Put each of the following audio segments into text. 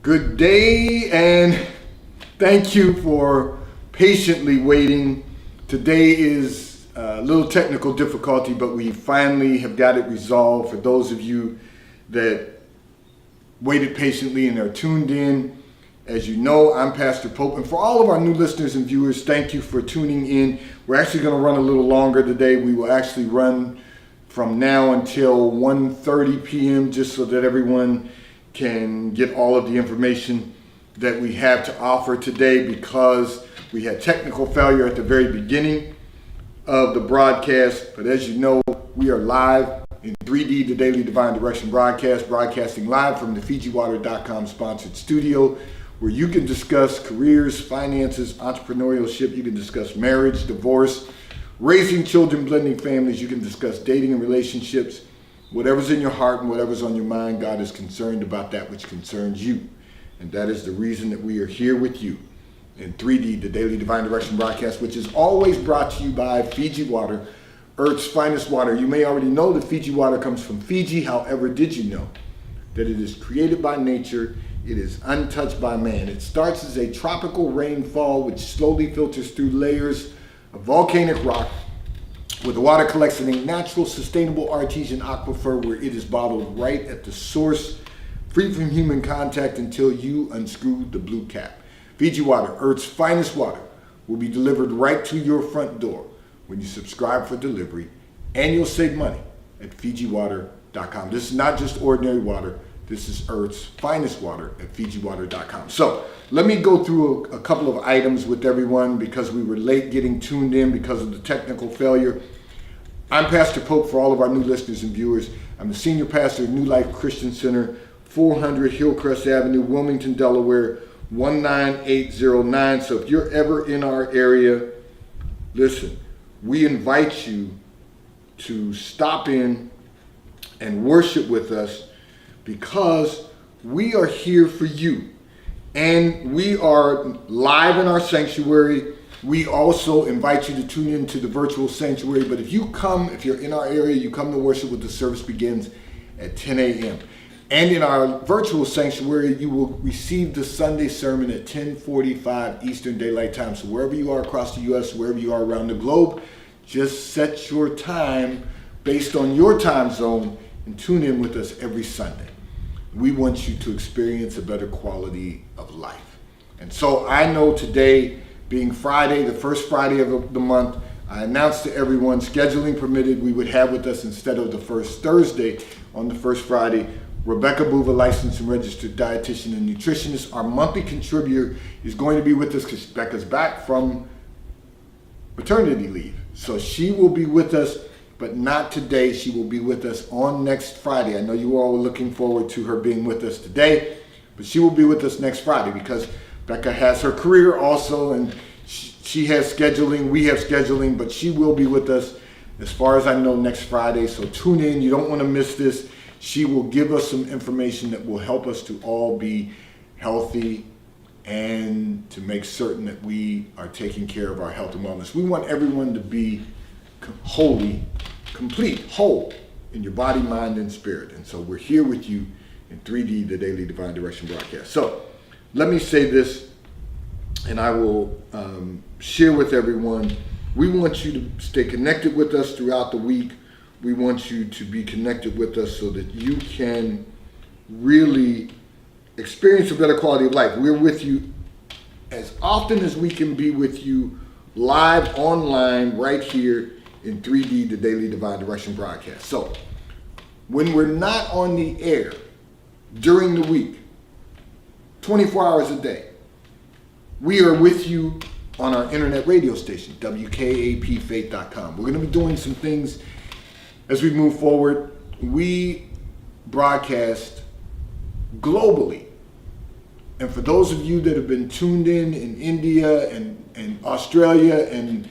Good day, and thank you for patiently waiting. Today is a little technical difficulty, but we finally have got it resolved. For those of you that waited patiently and are tuned in, as you know, I'm Pastor Pope, and for all of our new listeners and viewers, thank you for tuning in. We're actually going to run a little longer today. We will actually run from now until 1:30 p.m. just so that everyone can get all of the information that we have to offer today, because we had technical failure at the very beginning of the broadcast. But as you know, we are live in 3D, the Daily Divine Direction broadcast, broadcasting live from the FijiWater.com sponsored studio, where you can discuss careers, finances, entrepreneurship. You can discuss marriage, divorce, raising children, blending families. You can discuss dating and relationships. Whatever's in your heart and whatever's on your mind, God is concerned about that which concerns you. And that is the reason that we are here with you in 3D, the Daily Divine Direction broadcast, which is always brought to you by Fiji Water, Earth's finest water. You may already know that Fiji water comes from Fiji. However, did you know that it is created by nature? It is untouched by man. It starts as a tropical rainfall which slowly filters through layers of volcanic rock, where the water collects in a natural, sustainable artesian aquifer, where it is bottled right at the source, free from human contact until you unscrew the blue cap. Fiji Water, Earth's finest water, will be delivered right to your front door when you subscribe for delivery, and you'll save money at FijiWater.com. This is not just ordinary water. This is Earth's finest water at FijiWater.com. So let me go through a couple of items with everyone, because we were late getting tuned in because of the technical failure. I'm Pastor Pope for all of our new listeners and viewers. I'm the senior pastor of New Life Christian Center, 400 Hillcrest Avenue, Wilmington, Delaware, 19809. So if you're ever in our area, listen, we invite you to stop in and worship with us, because we are here for you. And we are live in our sanctuary. We also invite you to tune into the virtual sanctuary. But if you're in our area, you come to worship with the service begins at 10 a.m. And in our virtual sanctuary, you will receive the Sunday sermon at 10:45 Eastern Daylight Time. So wherever you are across the U.S., wherever you are around the globe, just set your time based on your time zone and tune in with us every Sunday. We want you to experience a better quality of life. And so I know today, being Friday, the first Friday of the month, I announced to everyone, scheduling permitted, we would have with us, instead of the first Thursday, on the first Friday, Rebecca Boover, licensed and registered dietitian and nutritionist. Our monthly contributor is going to be with us because Becca's back from maternity leave. So she will be with us, but not today. She will be with us on next Friday. I know you all are looking forward to her being with us today, but she will be with us next Friday, because Becca has her career also, and she has scheduling, we have scheduling, but she will be with us, as far as I know, next Friday. So tune in. You don't want to miss this. She will give us some information that will help us to all be healthy and to make certain that we are taking care of our health and wellness. We want everyone to be wholly, complete, whole in your body, mind, and spirit. And so we're here with you in 3D, the Daily Divine Direction broadcast. So let me say this, and I will share with everyone. We want you to stay connected with us throughout the week. We want you to be connected with us so that you can really experience a better quality of life. We're with you as often as we can be with you, live online right here in 3D, the Daily Divine Direction broadcast. So when we're not on the air during the week, 24 hours a day, we are with you on our internet radio station, WKAPfaith.com. We're going to be doing some things as we move forward. We broadcast globally. And for those of you that have been tuned in India and Australia and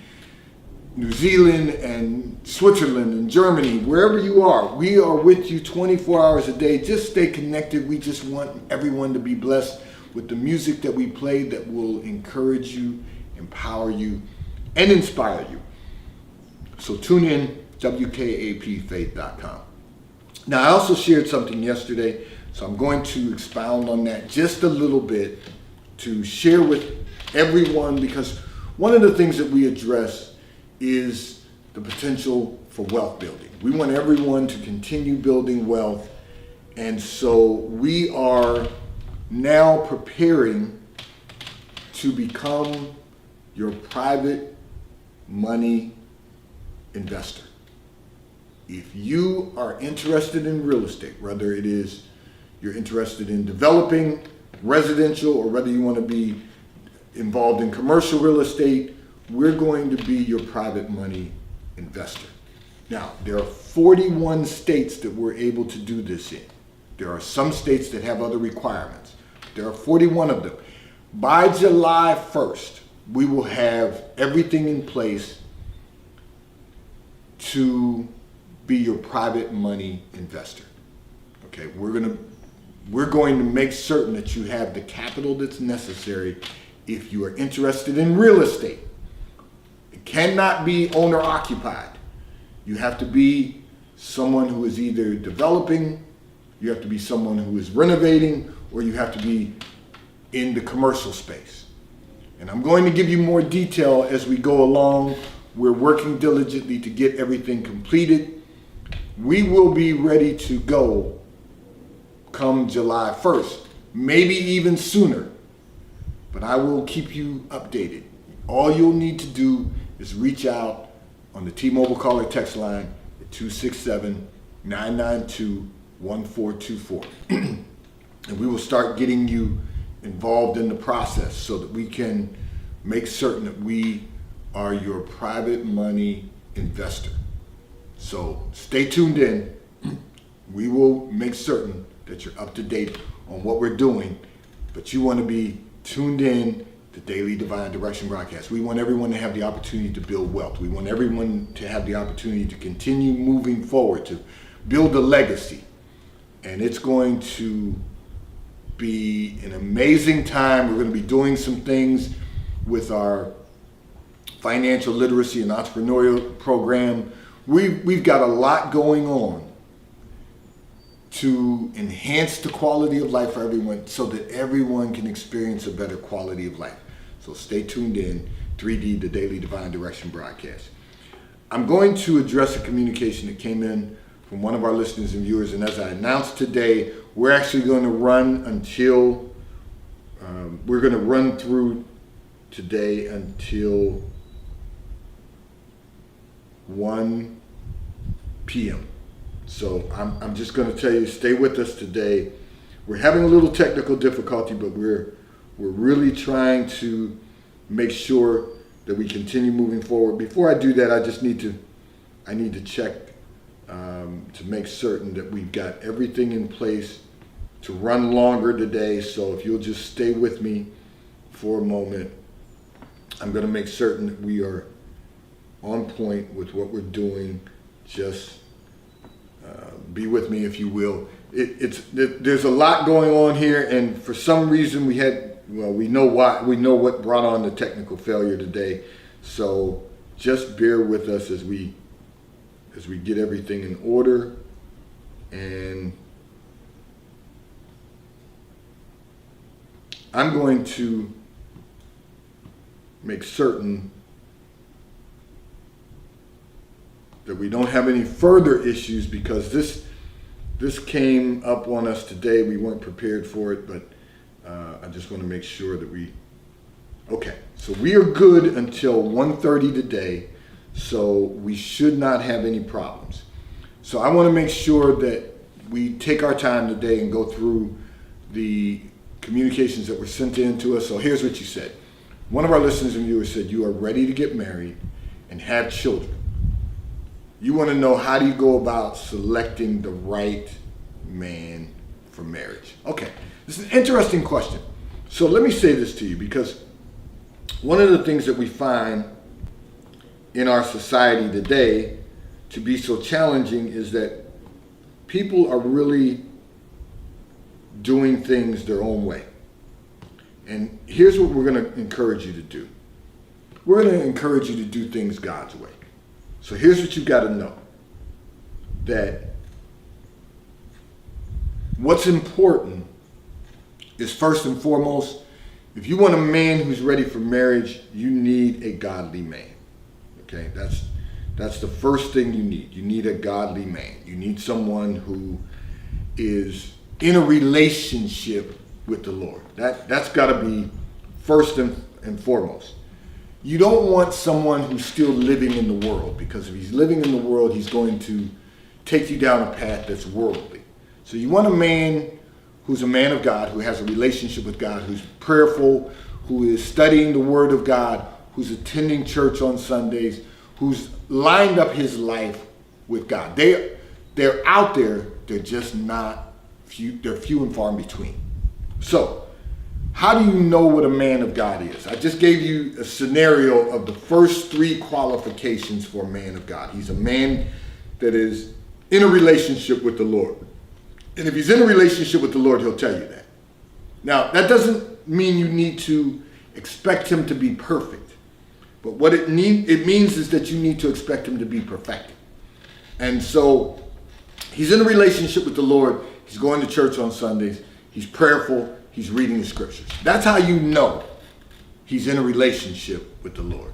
New Zealand and Switzerland and Germany, wherever you are, we are with you 24 hours a day. Just stay connected. We just want everyone to be blessed with the music that we play that will encourage you, empower you, and inspire you. So tune in, WKAPfaith.com. Now, I also shared something yesterday, so I'm going to expound on that just a little bit to share with everyone, because one of the things that we address is the potential for wealth building. We want everyone to continue building wealth, and so we are now preparing to become your private money investor. If you are interested in real estate, whether it is you're interested in developing residential or whether you want to be involved in commercial real estate, we're going to be your private money investor. Now, there are 41 states that we're able to do this in. There are some states that have other requirements. There are 41 of them. By July 1st, we will have everything in place to be your private money investor. Okay, we're going to make certain that you have the capital that's necessary if you are interested in real estate. It cannot be owner occupied. You have to be someone who is either developing, you have to be someone who is renovating, or you have to be in the commercial space. And I'm going to give you more detail as we go along. We're working diligently to get everything completed. We will be ready to go come July 1st, maybe even sooner, but I will keep you updated. All you'll need to do is reach out on the T-Mobile caller text line at 267-992-1424. And we will start getting you involved in the process so that we can make certain that we are your private money investor. So stay tuned in. We will make certain that you're up to date on what we're doing, but you want to be tuned in to Daily Divine Direction broadcast. We want everyone to have the opportunity to build wealth. We want everyone to have the opportunity to continue moving forward, to build a legacy. And it's going to be an amazing time. We're going to be doing some things with our financial literacy and entrepreneurial program. We've got a lot going on to enhance the quality of life for everyone so that everyone can experience a better quality of life. So stay tuned in, 3D, the Daily Divine Direction broadcast. I'm going to address a communication that came in from one of our listeners and viewers, and as I announced today, we're actually going to run until, we're going to run through today until 1 p.m. So I'm just going to tell you, stay with us today. We're having a little technical difficulty, but we're really trying to make sure that we continue moving forward. Before I do that, I need to check to make certain that we've got everything in place to run longer today. So if you'll just stay with me for a moment, I'm going to make certain that we are on point with what we're doing. Just be with me, if you will. There's a lot going on here, and for some reason we know why. We know what brought on the technical failure today. So just bear with us as we get everything in order. And I'm going to make certain that we don't have any further issues, because this came up on us today. We weren't prepared for it, but I just want to make sure that okay. So we are good until 1:30 today, so we should not have any problems. So I want to make sure that we take our time today and go through the communications that were sent in to us. So here's what you said. One of our listeners and viewers said, you are ready to get married and have children. You want to know, how do you go about selecting the right man for marriage? Okay, this is an interesting question. So let me say this to you, because one of the things that we find in our society today to be so challenging is that people are really doing things their own way. And here's what we're going to encourage you to do. We're going to encourage you to do things God's way. So here's what you've got to know, that what's important is, first and foremost, if you want a man who's ready for marriage, you need a godly man. Okay, that's the first thing you need. You need a godly man. You need someone who is in a relationship with the Lord. That's got to be first and foremost. You don't want someone who's still living in the world, because if he's living in the world, he's going to take you down a path that's worldly. So you want a man who's a man of God, who has a relationship with God, who's prayerful, who is studying the Word of God, who's attending church on Sundays, who's lined up his life with God. They're out there, they're just not few, they're few and far in between. So, how do you know what a man of God is? I just gave you a scenario of the first three qualifications for a man of God. He's a man that is in a relationship with the Lord. And if he's in a relationship with the Lord, he'll tell you that. Now, that doesn't mean you need to expect him to be perfect. But what it means is that you need to expect him to be perfected. And so, he's in a relationship with the Lord. He's going to church on Sundays. He's prayerful. He's reading the scriptures. That's how you know he's in a relationship with the Lord.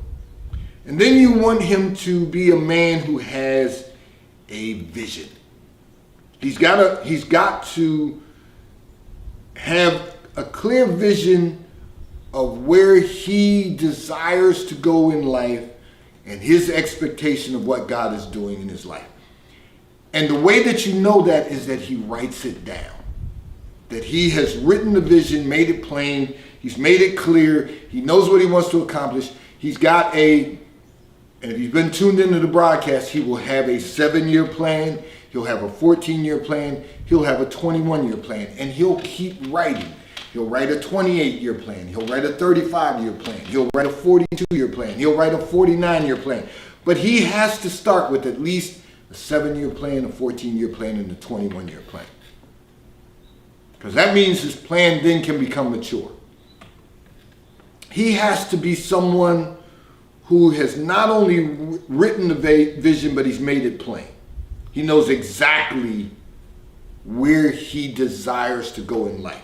And then you want him to be a man who has a vision. He's got to have a clear vision of where he desires to go in life and his expectation of what God is doing in his life. And the way that you know that is that he writes it down. That he has written the vision, made it plain, he's made it clear, he knows what he wants to accomplish. He's got and if you've been tuned into the broadcast, he will have a 7-year plan, he'll have a 14-year plan, he'll have a 21-year plan, and he'll keep writing. He'll write a 28-year plan, he'll write a 35-year plan, he'll write a 42-year plan, he'll write a 49-year plan. But he has to start with at least a 7-year plan, a 14-year plan, and a 21-year plan. Because that means his plan then can become mature. He has to be someone who has not only written the vision, but he's made it plain. He knows exactly where he desires to go in life.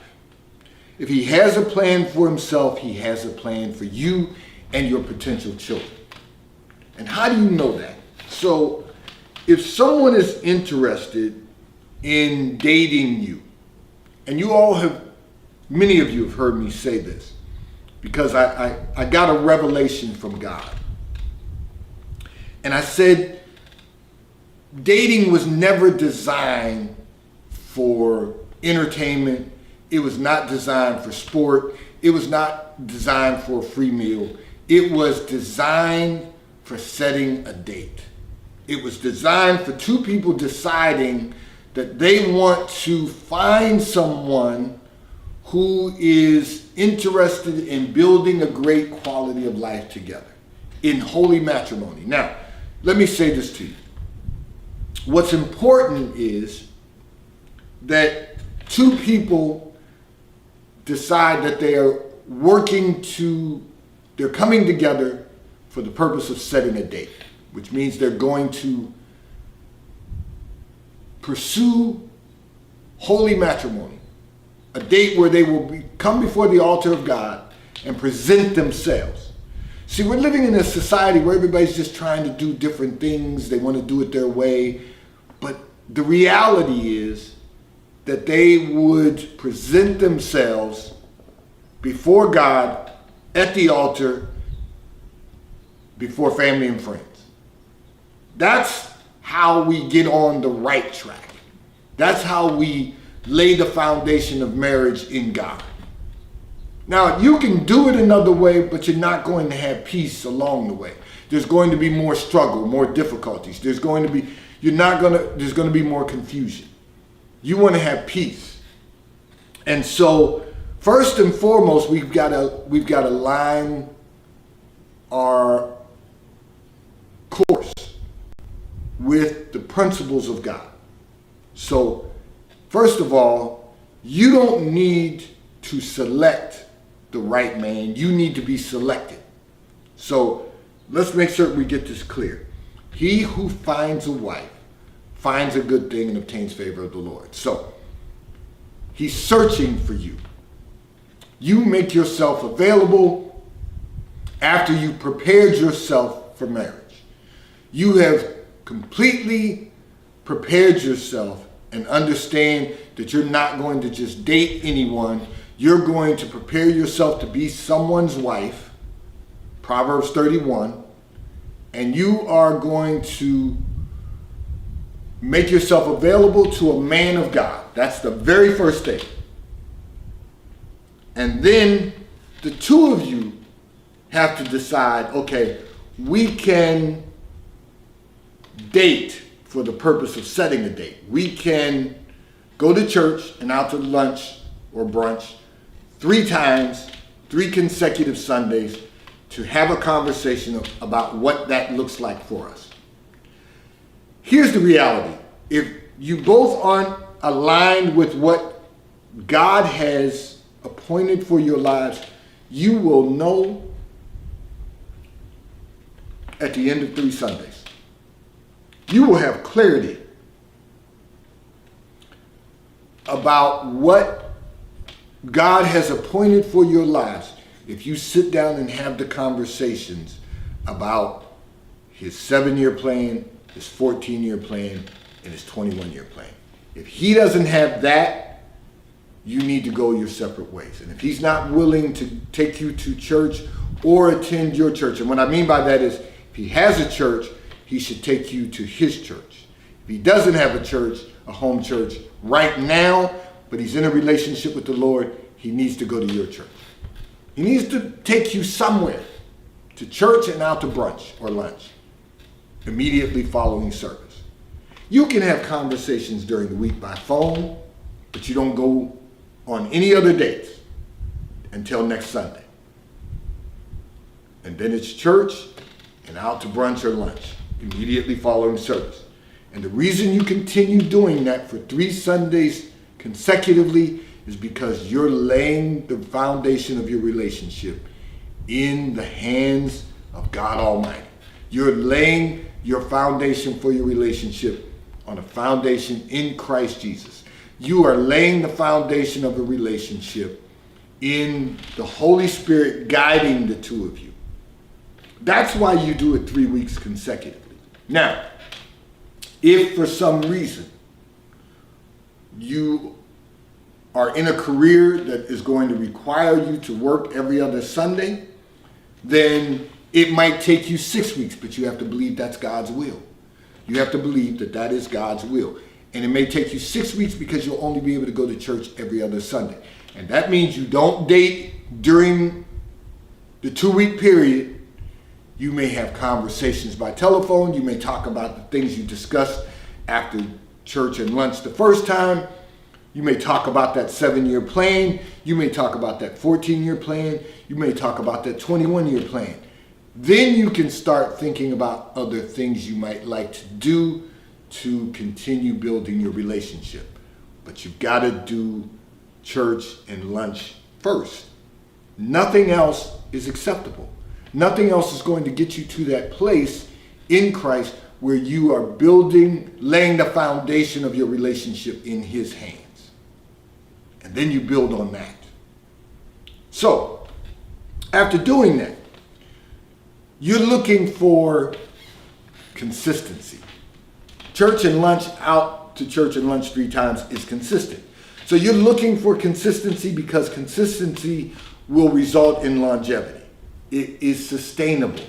If he has a plan for himself, he has a plan for you and your potential children. And how do you know that? So, if someone is interested in dating you, and many of you have heard me say this, because I got a revelation from God. And I said, dating was never designed for entertainment. It was not designed for sport. It was not designed for a free meal. It was designed for setting a date. It was designed for two people deciding that they want to find someone who is interested in building a great quality of life together in holy matrimony. Now, let me say this to you. What's important is that two people decide that they're coming together for the purpose of setting a date, which means they're going to pursue holy matrimony, a date where they will come before the altar of God and present themselves. See, we're living in a society where everybody's just trying to do different things. They want to do it their way. But the reality is that they would present themselves before God at the altar before family and friends. That's how we get on the right track. That's how we lay the foundation of marriage in God. Now, you can do it another way, but you're not going to have peace along the way. There's going to be more struggle, more difficulties. There's going to be more confusion. You want to have peace. And so, first and foremost, we've got to line our course with the principles of God. So, first of all, you don't need to select the right man. You need to be selected. So, let's make sure we get this clear. He who finds a wife finds a good thing and obtains favor of the Lord. So, He's searching for you. You make yourself available after you prepared yourself for marriage. You have completely prepared yourself and understand that you're not going to just date anyone. You're going to prepare yourself to be someone's wife, Proverbs 31, and you are going to make yourself available to a man of God. That's the very first thing. And then the two of you have to decide, okay, we can date for the purpose of setting a date. We can go to church and out to lunch or brunch 3 times, 3 consecutive Sundays, to have a conversation about what that looks like for us. Here's the reality. If you both aren't aligned with what God has appointed for your lives, you will know at the end of 3 Sundays. You will have clarity about what God has appointed for your lives if you sit down and have the conversations about his 7-year plan, his 14-year plan, and his 21-year plan. If he doesn't have that, you need to go your separate ways. And if he's not willing to take you to church or attend your church, and what I mean by that is, if he has a church, he should take you to his church. If he doesn't have a church, a home church right now, but he's in a relationship with the Lord, he needs to go to your church. He needs to take you somewhere, to church and out to brunch or lunch, immediately following service. You can have conversations during the week by phone, but you don't go on any other dates until next Sunday. And then it's church and out to brunch or lunch, immediately following service. And the reason you continue doing that for 3 Sundays consecutively is because you're laying the foundation of your relationship in the hands of God Almighty. You're laying your foundation for your relationship on a foundation in Christ Jesus. You are laying the foundation of a relationship in the Holy Spirit guiding the two of you. That's why you do it 3 weeks consecutively. Now, if for some reason you are in a career that is going to require you to work every other Sunday, then it might take you 6 weeks, but you have to believe that's God's will. You have to believe that that is God's will. And it may take you 6 weeks because you'll only be able to go to church every other Sunday. And that means you don't date during the 2-week period. You may have conversations by telephone. You may talk about the things you discussed after church and lunch the first time. You may talk about that 7-year plan. You may talk about that 14-year plan. You may talk about that 21-year plan. Then you can start thinking about other things you might like to do to continue building your relationship. But you've got to do church and lunch first. Nothing else is acceptable. Nothing else is going to get you to that place in Christ where you are laying the foundation of your relationship in his hands. And then you build on that. So, after doing that, you're looking for consistency. Church and lunch, out to church and lunch 3 times is consistent. So you're looking for consistency because consistency will result in longevity. It is sustainable.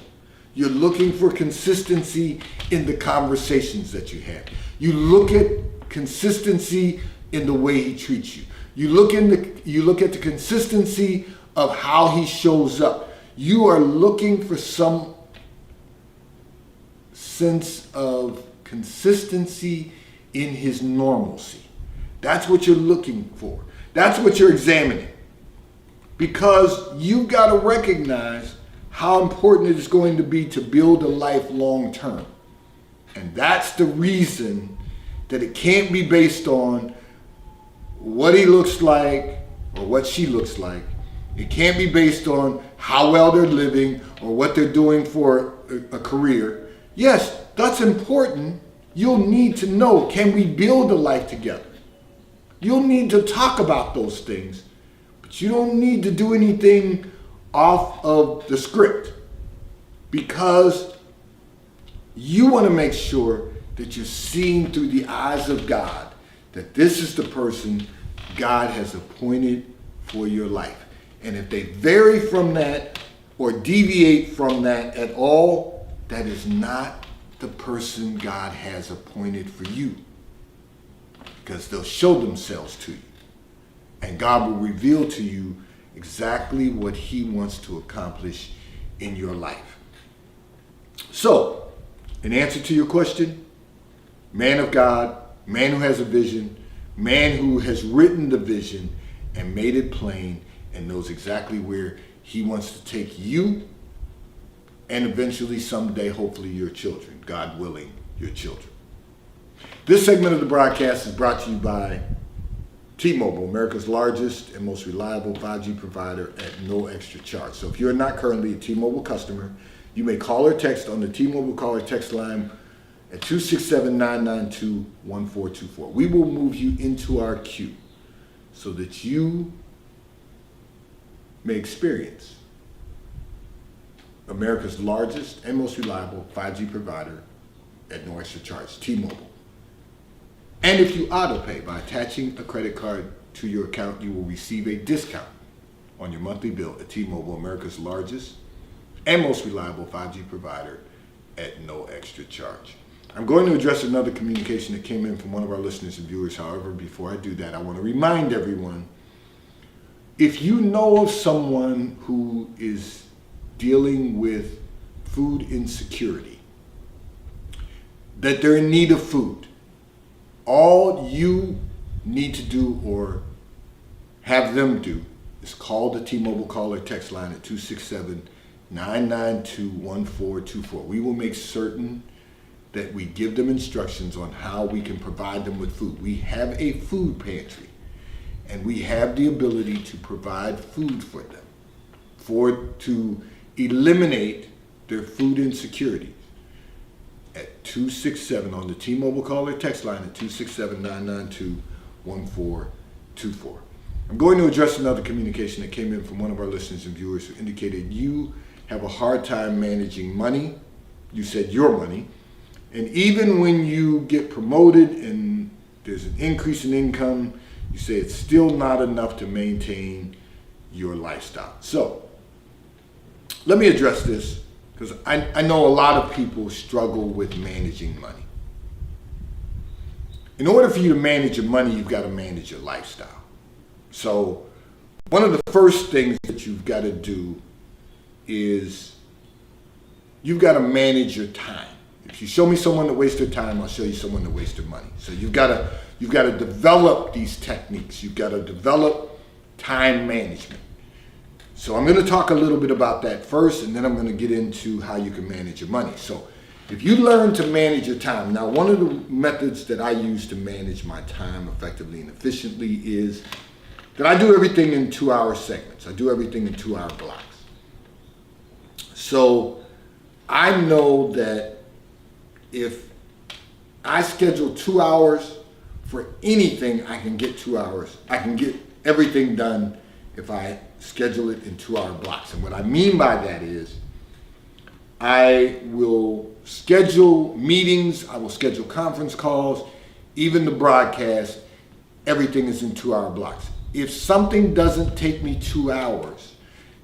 You're looking for consistency in the conversations that you have. You look at consistency in the way he treats you. You look at the consistency of how he shows up. You are looking for some sense of consistency in his normalcy. That's what you're looking for. That's what you're examining. Because you've got to recognize how important it is going to be to build a life long term. And that's the reason that it can't be based on what he looks like or what she looks like. It can't be based on how well they're living or what they're doing for a career. Yes, that's important. You'll need to know, can we build a life together? You'll need to talk about those things, but you don't need to do anything off of the script, because you want to make sure that you're seeing through the eyes of God that this is the person God has appointed for your life. And if they vary from that or deviate from that at all, that is not the person God has appointed for you, because they'll show themselves to you, and God will reveal to you exactly what he wants to accomplish in your life. So, in answer to your question, man of God, man who has a vision, man who has written the vision and made it plain and knows exactly where he wants to take you, and eventually someday, hopefully, your children, God willing, your children. This segment of the broadcast is brought to you by T-Mobile, America's largest and most reliable 5G provider at no extra charge. So if you're not currently a T-Mobile customer, you may call or text on the T-Mobile call or text line at 267-992-1424. We will move you into our queue so that you may experience America's largest and most reliable 5G provider at no extra charge, T-Mobile. And if you auto-pay by attaching a credit card to your account, you will receive a discount on your monthly bill at T-Mobile, America's largest and most reliable 5G provider at no extra charge. I'm going to address another communication that came in from one of our listeners and viewers. However, before I do that, I want to remind everyone, if you know of someone who is dealing with food insecurity, that they're in need of food, all you need to do or have them do is call the T-Mobile call or text line at 267-992-1424. We will make certain that we give them instructions on how we can provide them with food. We have a food pantry, and we have the ability to provide food for them, to eliminate their food insecurity. At 267 on the T-Mobile call or text line at 267-992-1424. I'm going to address another communication that came in from one of our listeners and viewers who indicated you have a hard time managing money. You said your money. And even when you get promoted and there's an increase in income, you say it's still not enough to maintain your lifestyle. So let me address this, because I know a lot of people struggle with managing money. In order for you to manage your money, you've got to manage your lifestyle. So one of the first things that you've got to do is you've got to manage your time. If you show me someone that wastes their time, I'll show you someone that wastes their money. So you've got to develop these techniques. You've got to develop time management. So I'm going to talk a little bit about that first, and then I'm going to get into how you can manage your money. So if you learn to manage your time, now one of the methods that I use to manage my time effectively and efficiently is that I do everything in 2-hour segments. I do everything in 2-hour blocks. So I know that if I schedule 2 hours for anything, I can get 2 hours. I can get everything done if I schedule it in 2-hour blocks. And what I mean by that is I will schedule meetings, I will schedule conference calls, even the broadcast, everything is in 2-hour blocks. If something doesn't take me 2 hours,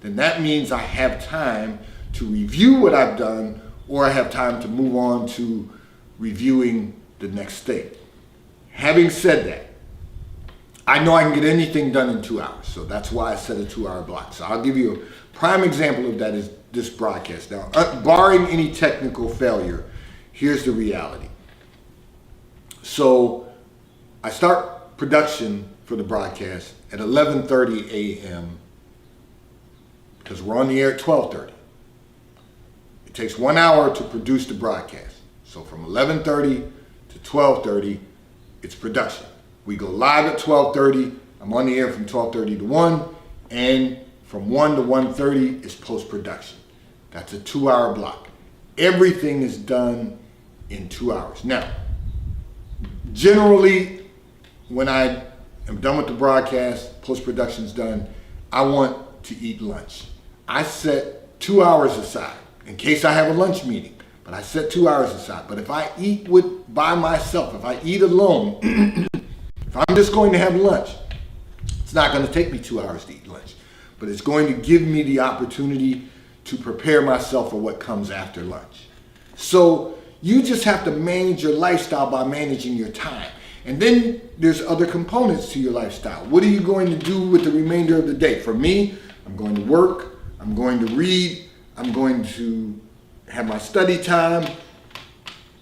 then that means I have time to review what I've done, or I have time to move on to reviewing the next thing. Having said that, I know I can get anything done in 2 hours, so that's why I set a 2-hour block. So I'll give you a prime example of that is this broadcast. Now, barring any technical failure, here's the reality. So I start production for the broadcast at 11:30 a.m. because we're on the air at 12:30. It takes 1 hour to produce the broadcast. So from 11:30 to 12:30, it's production. We go live at 12:30. I'm on the air from 12:30 to 1, and from 1 to 1:30 is post-production. That's a 2-hour block. Everything is done in 2 hours. Now, generally, when I am done with the broadcast, post-production's done, I want to eat lunch. I set 2 hours aside in case I have a lunch meeting, but I set 2 hours aside. But if I eat by myself, if I eat alone, if I'm just going to have lunch, it's not going to take me 2 hours to eat lunch, but it's going to give me the opportunity to prepare myself for what comes after lunch. So you just have to manage your lifestyle by managing your time. And then there's other components to your lifestyle. What are you going to do with the remainder of the day? For me, I'm going to work, I'm going to read, I'm going to have my study time.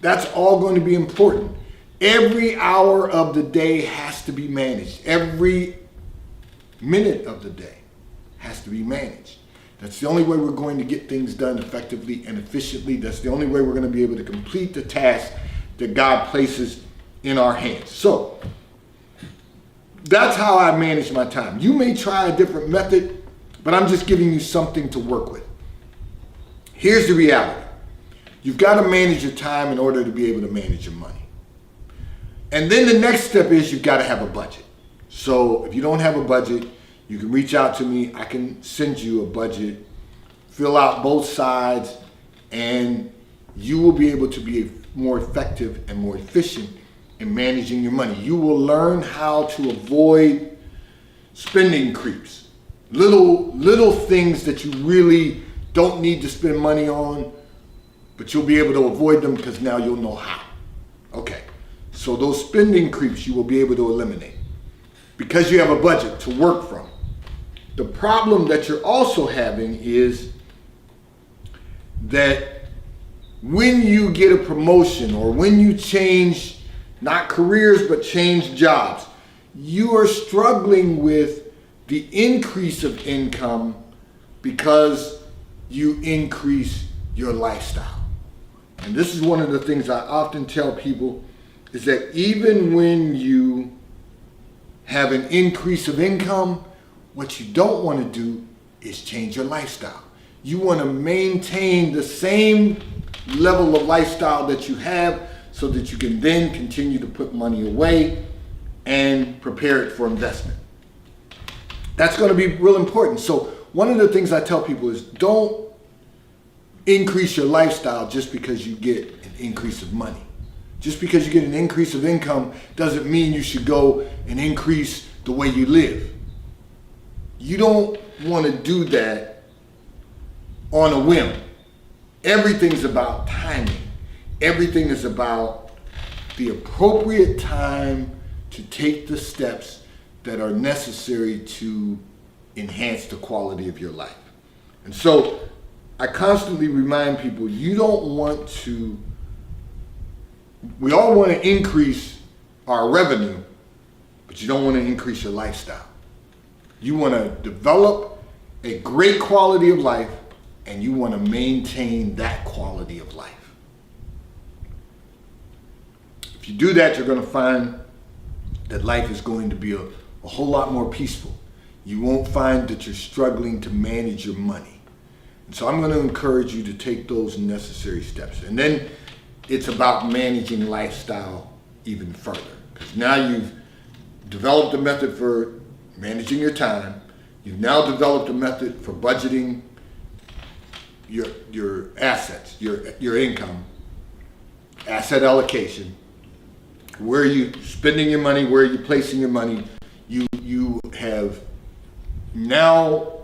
That's all going to be important. Every hour of the day has to be managed. Every minute of the day has to be managed. That's the only way we're going to get things done effectively and efficiently. That's the only way we're going to be able to complete the task that God places in our hands. So that's how I manage my time. You may try a different method, but I'm just giving you something to work with. Here's the reality. You've got to manage your time in order to be able to manage your money. And then the next step is you've got to have a budget. So if you don't have a budget, you can reach out to me. I can send you a budget, fill out both sides, and you will be able to be more effective and more efficient in managing your money. You will learn how to avoid spending creeps. Little things that you really don't need to spend money on, but you'll be able to avoid them because now you'll know how. Okay, so those spending creeps you will be able to eliminate because you have a budget to work from. The problem that you're also having is that when you get a promotion or when you change, not careers, but change jobs, you are struggling with the increase of income because you increase your lifestyle. And this is one of the things I often tell people is that even when you have an increase of income, what you don't want to do is change your lifestyle. You want to maintain the same level of lifestyle that you have so that you can then continue to put money away and prepare it for investment. That's going to be real important. So one of the things I tell people is don't increase your lifestyle just because you get an increase of money. Just because you get an increase of income doesn't mean you should go and increase the way you live. You don't want to do that on a whim. Everything's about timing. Everything is about the appropriate time to take the steps that are necessary to enhance the quality of your life. And so I constantly remind people, we all want to increase our revenue, but you don't want to increase your lifestyle. You want to develop a great quality of life, and you want to maintain that quality of life. If you do that, you're going to find that life is going to be a whole lot more peaceful. You won't find that you're struggling to manage your money. And so I'm going to encourage you to take those necessary steps. And then it's about managing lifestyle even further. Because now you've developed a method for managing your time. You've now developed a method for budgeting your assets, your income, asset allocation. Where are you spending your money? Where are you placing your money? You have now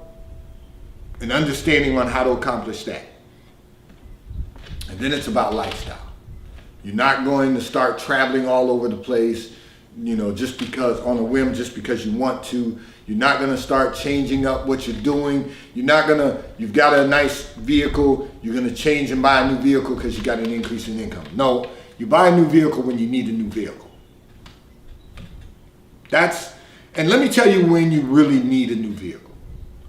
an understanding on how to accomplish that. And then it's about lifestyle. You're not going to start traveling all over the place, just because on a whim, just because you want to. You're not going to start changing up what you're doing. You've got a nice vehicle, you're going to change and buy a new vehicle because you got an increase in income. No, you buy a new vehicle when you need a new vehicle. And let me tell you when you really need a new vehicle.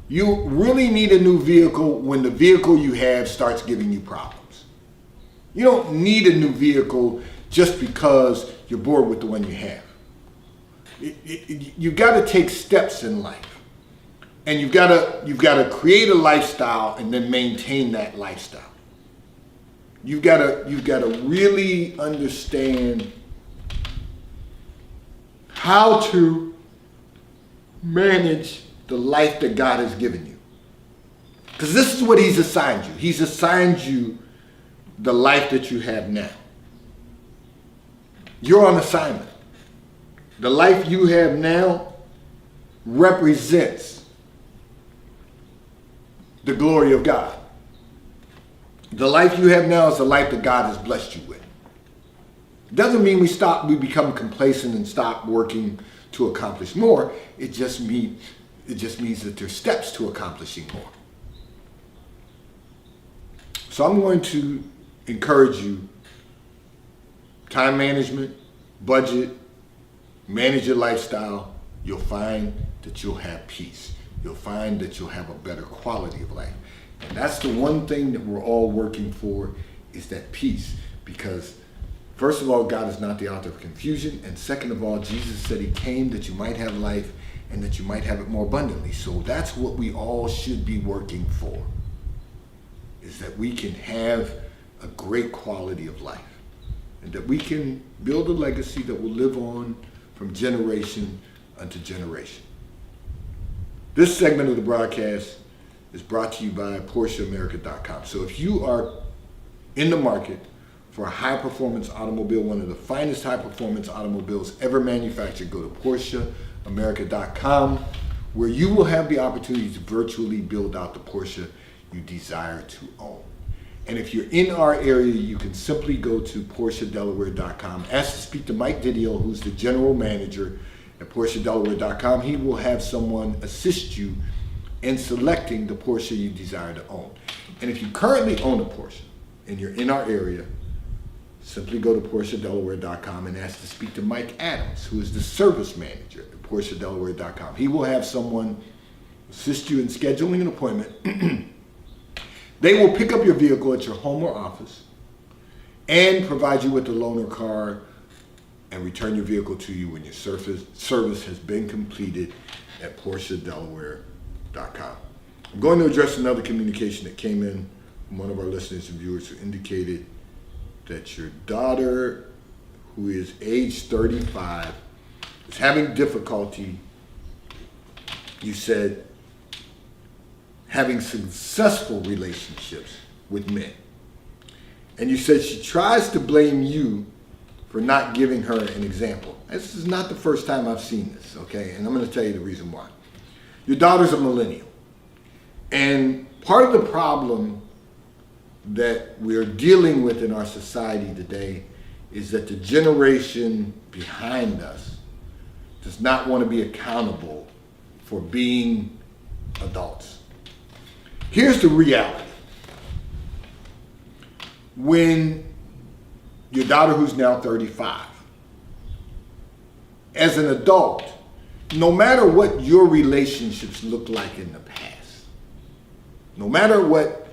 You really need a new vehicle when the vehicle you have starts giving you problems. You don't need a new vehicle just because you're bored with the one you have. You've got to take steps in life, and you've got to create a lifestyle and then maintain that lifestyle. You've got to really understand how to manage the life that God has given you. Because this is what he's assigned you. He's assigned you the life that you have now. You're on assignment. The life you have now represents the glory of God. The life you have now is the life that God has blessed you with. Doesn't mean we become complacent and stop working to accomplish more. It just means that there's steps to accomplishing more. So I'm going to encourage you, time management, budget, manage your lifestyle. You'll find that you'll have peace. You'll find that you'll have a better quality of life. And that's the one thing that we're all working for, is that peace. Because first of all, God is not the author of confusion. And second of all, Jesus said he came that you might have life and that you might have it more abundantly. So that's what we all should be working for, is that we can have a great quality of life and that we can build a legacy that will live on from generation unto generation. This segment of the broadcast is brought to you by PorscheAmerica.com. So if you are in the market for a high-performance automobile, one of the finest high-performance automobiles ever manufactured, go to PorscheAmerica.com, where you will have the opportunity to virtually build out the Porsche you desire to own. And if you're in our area, you can simply go to PorscheDelaware.com. Ask to speak to Mike Didio, who's the general manager at PorscheDelaware.com. He will have someone assist you in selecting the Porsche you desire to own. And if you currently own a Porsche and you're in our area, simply go to PorscheDelaware.com and ask to speak to Mike Adams, who is the service manager at PorscheDelaware.com. He will have someone assist you in scheduling an appointment. They will pick up your vehicle at your home or office and provide you with the loaner car and return your vehicle to you when your service has been completed at PorscheDelaware.com. I'm going to address another communication that came in from one of our listeners and viewers who indicated that your daughter, who is age 35, is having difficulty, you said, having successful relationships with men. And you said she tries to blame you for not giving her an example. This is not the first time I've seen this, okay? And I'm going to tell you the reason why. Your daughter's a millennial. And part of the problem that we're dealing with in our society today is that the generation behind us does not want to be accountable for being adults. Here's the reality. When your daughter, who's now 35, as an adult, no matter what your relationships look like in the past, no matter what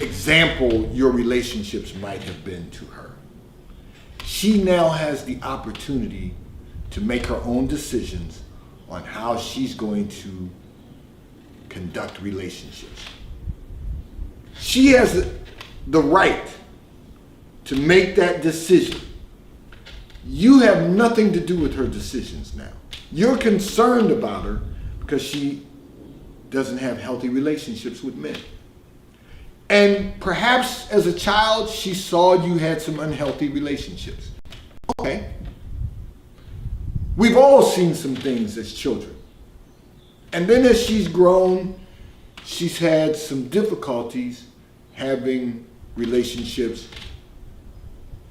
example your relationships might have been to her, she now has the opportunity to make her own decisions on how she's going to conduct relationships. She has the right to make that decision. You have nothing to do with her decisions now. You're concerned about her because she doesn't have healthy relationships with men. And perhaps as a child, she saw you had some unhealthy relationships. Okay. We've all seen some things as children. And then as she's grown, she's had some difficulties having relationships,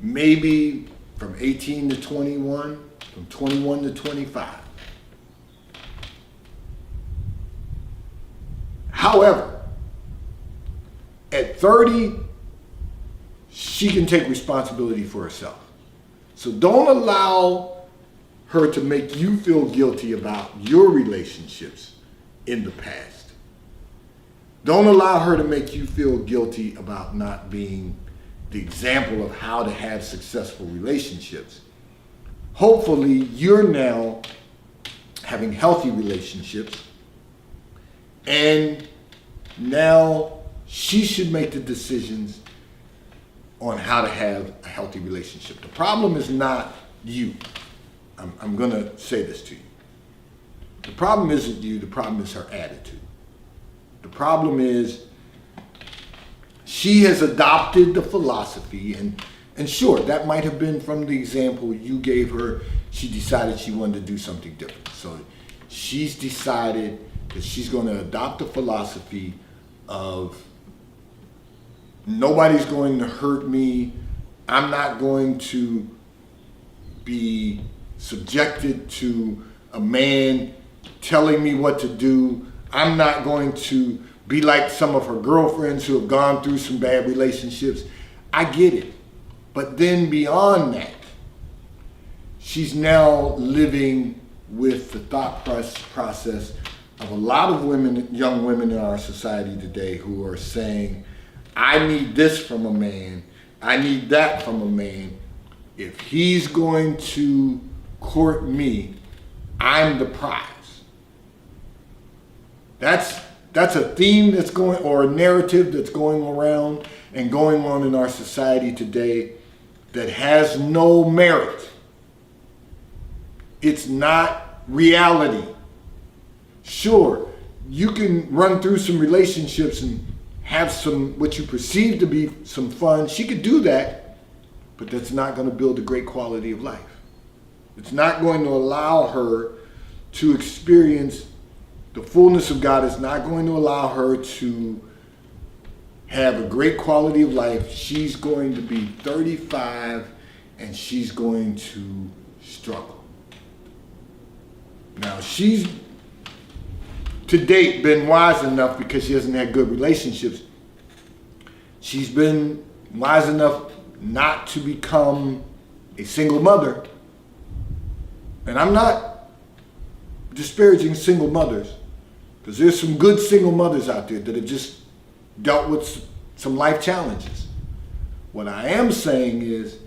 maybe from 18 to 21, from 21 to 25. However, at 30, she can take responsibility for herself. So don't allow her to make you feel guilty about your relationships in the past. Don't allow her to make you feel guilty about not being the example of how to have successful relationships. Hopefully, you're now having healthy relationships, and now she should make the decisions on how to have a healthy relationship. The problem is not you. I'm going to say this to you. The problem isn't you, the problem is her attitude. The problem is she has adopted the philosophy, and sure, that might have been from the example you gave her. She decided she wanted to do something different. So she's decided that she's going to adopt the philosophy of nobody's going to hurt me. I'm not going to be subjected to a man telling me what to do. I'm not going to be like some of her girlfriends who have gone through some bad relationships. I get it. But then beyond that, she's now living with the thought process of a lot of women, young women in our society today who are saying, I need this from a man, I need that from a man. If he's going to court me, I'm the prize. That's a theme that's going, or a narrative that's going around and going on in our society today that has no merit. It's not reality. Sure, you can run through some relationships and have some, what you perceive to be some fun. She could do that, but that's not going to build a great quality of life. It's not going to allow her to experience the fullness of God. It's not going to allow her to have a great quality of life. She's going to be 35 and she's going to struggle. Now, she's to date been wise enough, because she hasn't had good relationships. She's been wise enough not to become a single mother. And I'm not disparaging single mothers, because there's some good single mothers out there that have just dealt with some life challenges. What I am saying is,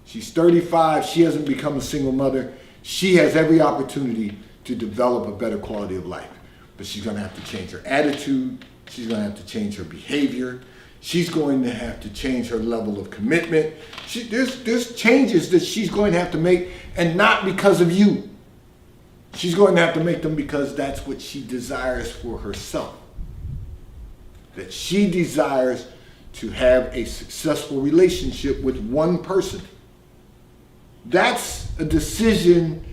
she's 35, she hasn't become a single mother. She has every opportunity to develop a better quality of life. But she's going to have to change her attitude. She's going to have to change her behavior. She's going to have to change her level of commitment. There's changes that she's going to have to make, and not because of you. She's going to have to make them because that's what she desires for herself. That she desires to have a successful relationship with one person. That's a decision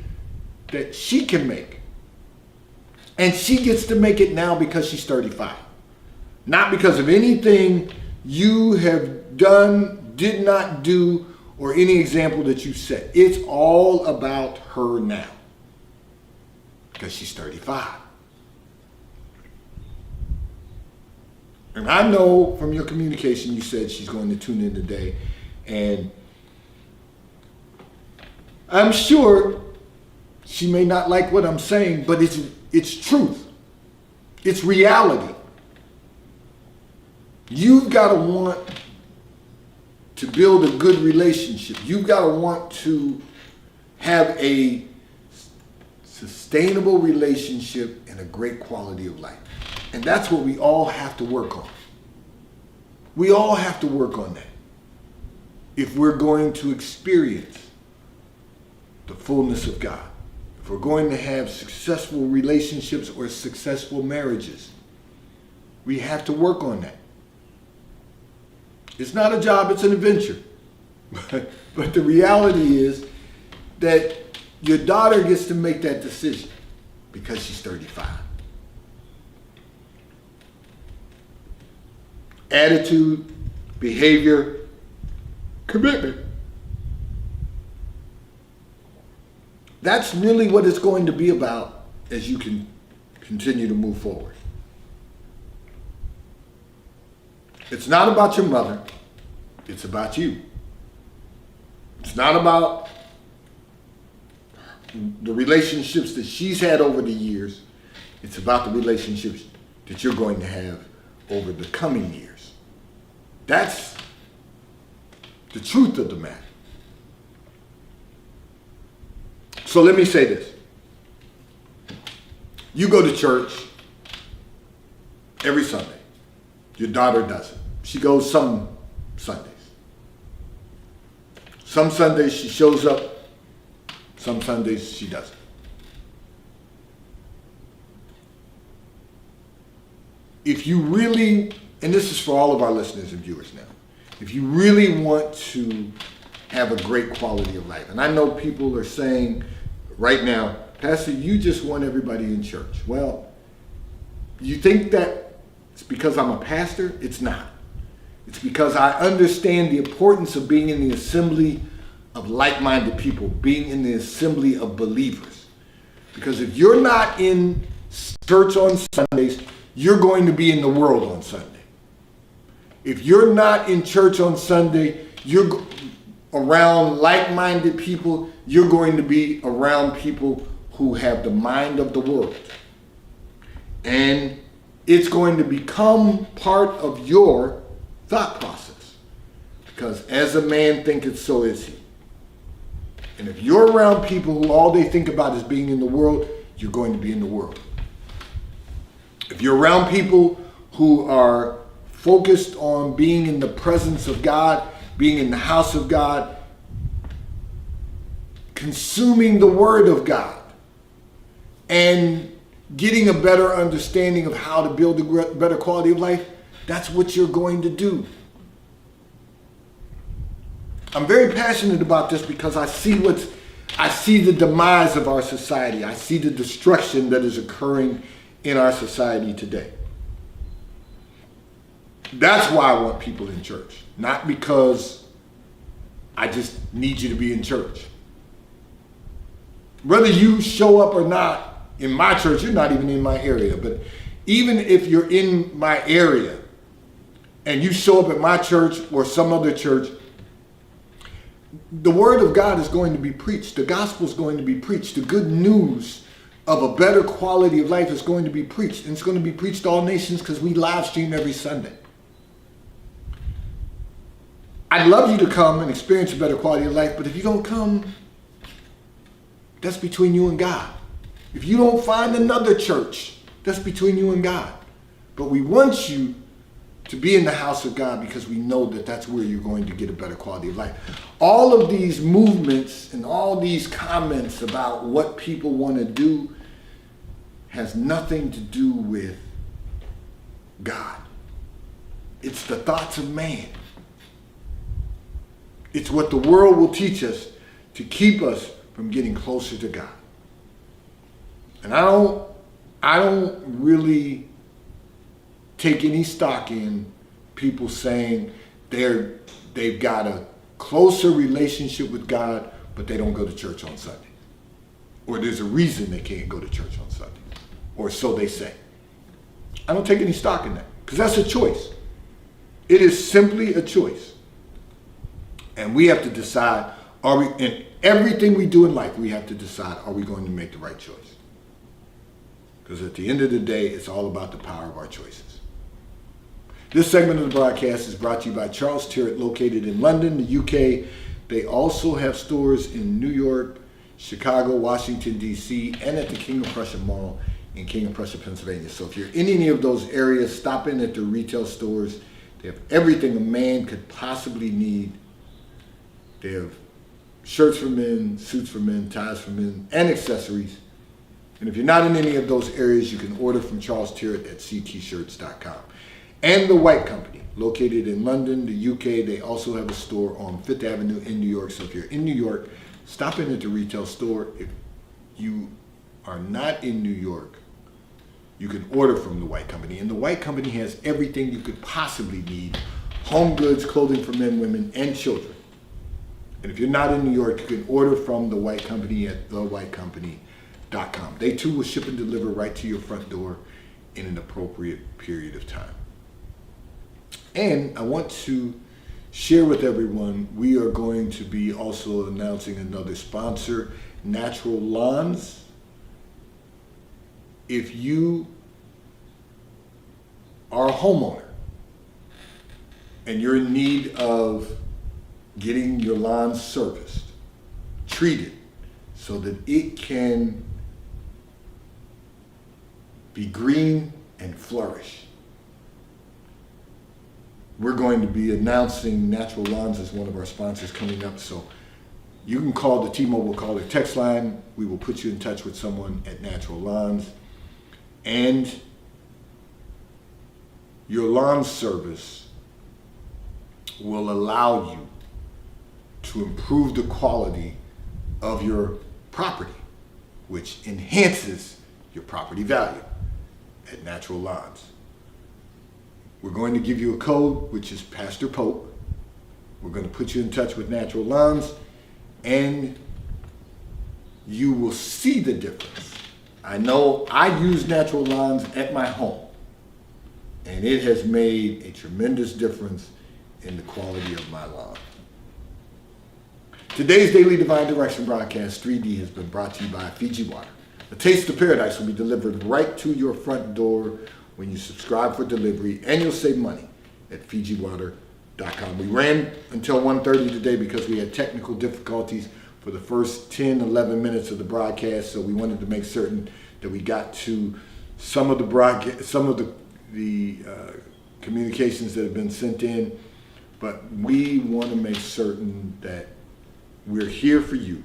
that she can make. And she gets to make it now because she's 35. Not because of anything you have done, did not do, or any example that you set. It's all about her now. Because she's 35. And I know from your communication, you said she's going to tune in today. And I'm sure she may not like what I'm saying, but it's truth. It's reality. You've got to want to build a good relationship. You've got to want to have a sustainable relationship and a great quality of life. And that's what we all have to work on. We all have to work on that if we're going to experience the fullness of God. If we're going to have successful relationships or successful marriages, we have to work on that. It's not a job, it's an adventure. But the reality is that your daughter gets to make that decision because she's 35. Attitude, behavior, commitment. That's really what it's going to be about as you can continue to move forward. It's not about your mother. It's about you. It's not about the relationships that she's had over the years. It's about the relationships that you're going to have over the coming years. That's the truth of the matter. So let me say this. You go to church every Sunday. Your daughter doesn't. She goes some Sundays. Some Sundays she shows up. Some Sundays she doesn't. if you really, and this is for all of our listeners and viewers now, if you really want to have a great quality of life, and I know people are saying right now, Pastor, you just want everybody in church. Well, you think that it's because I'm a pastor? It's not. It's because I understand the importance of being in the assembly of like-minded people, being in the assembly of believers. Because if you're not in church on Sundays, you're going to be in the world on Sunday. If you're not in church on Sunday, you're around like-minded people, you're going to be around people who have the mind of the world. And it's going to become part of your thought process. Because as a man thinketh, so is he. And if you're around people who all they think about is being in the world, you're going to be in the world. If you're around people who are focused on being in the presence of God, being in the house of God, consuming the word of God, and getting a better understanding of how to build a better quality of life, that's what you're going to do. I'm very passionate about this because I see the demise of our society. I see the destruction that is occurring in our society today. That's why I want people in church, not because I just need you to be in church. Whether you show up or not in my church, you're not even in my area, but even if you're in my area and you show up at my church or some other church, the word of God is going to be preached. The gospel is going to be preached. The good news of a better quality of life is going to be preached. And it's going to be preached to all nations because we live stream every Sunday. I'd love you to come and experience a better quality of life, but if you don't come, that's between you and God. If you don't find another church, that's between you and God. But we want you to be in the house of God because we know that that's where you're going to get a better quality of life. All of these movements and all these comments about what people want to do has nothing to do with God. It's the thoughts of man. It's what the world will teach us to keep us from getting closer to God. And I don't really take any stock in people saying they've got a closer relationship with God, but they don't go to church on Sunday. Or there's a reason they can't go to church on Sunday. Or so they say. I don't take any stock in that, because that's a choice. It is simply a choice. And we have to decide, in everything we do in life, we have to decide, are we going to make the right choice? Because at the end of the day, it's all about the power of our choices. This segment of the broadcast is brought to you by Charles Tyrwhitt, located in London, the UK. They also have stores in New York, Chicago, Washington, D.C., and at the King of Prussia Mall in King of Prussia, Pennsylvania. So if you're in any of those areas, stop in at the retail stores. They have everything a man could possibly need. They have shirts for men, suits for men, ties for men, and accessories. And if you're not in any of those areas, you can order from Charles Tyrwhitt at ctshirts.com. And the White Company, located in London, the UK. They also have a store on Fifth Avenue in New York. So if you're in New York, stop in at the retail store. If you are not in New York, you can order from the White Company. And the White Company has everything you could possibly need: home goods, clothing for men, women, and children. And if you're not in New York, you can order from the White Company at thewhitecompany.com. They too will ship and deliver right to your front door in an appropriate period of time. And I want to share with everyone, we are going to be also announcing another sponsor, Natural Lawns. If you are a homeowner and you're in need of getting your lawn serviced, treated, so that it can be green and flourish, we're going to be announcing Natural Lawns as one of our sponsors coming up. So you can call the T-Mobile call or text line. We will put you in touch with someone at Natural Lawns. And your lawn service will allow you to improve the quality of your property, which enhances your property value at Natural Lawns. We're going to give you a code, which is Pastor Pope. We're going to put you in touch with Natural Lawns, and you will see the difference. I know I use Natural Lawns at my home, and it has made a tremendous difference in the quality of my lawn. Today's Daily Divine Direction broadcast 3D has been brought to you by Fiji Water. A taste of paradise will be delivered right to your front door when you subscribe for delivery, and you'll save money at FijiWater.com. We ran until 1:30 today because we had technical difficulties for the first 10, 11 minutes of the broadcast, so we wanted to make certain that we got to some of the communications that have been sent in, but we want to make certain that we're here for you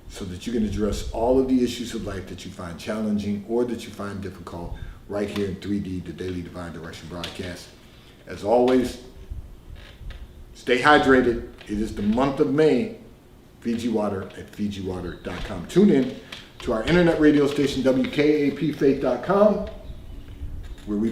so that you can address all of the issues of life that you find challenging or that you find difficult right here in 3D, the Daily Divine Direction broadcast. As always, stay hydrated. It is the month of May. Fiji Water at FijiWater.com. Tune in to our internet radio station, WKAPFaith.com, where we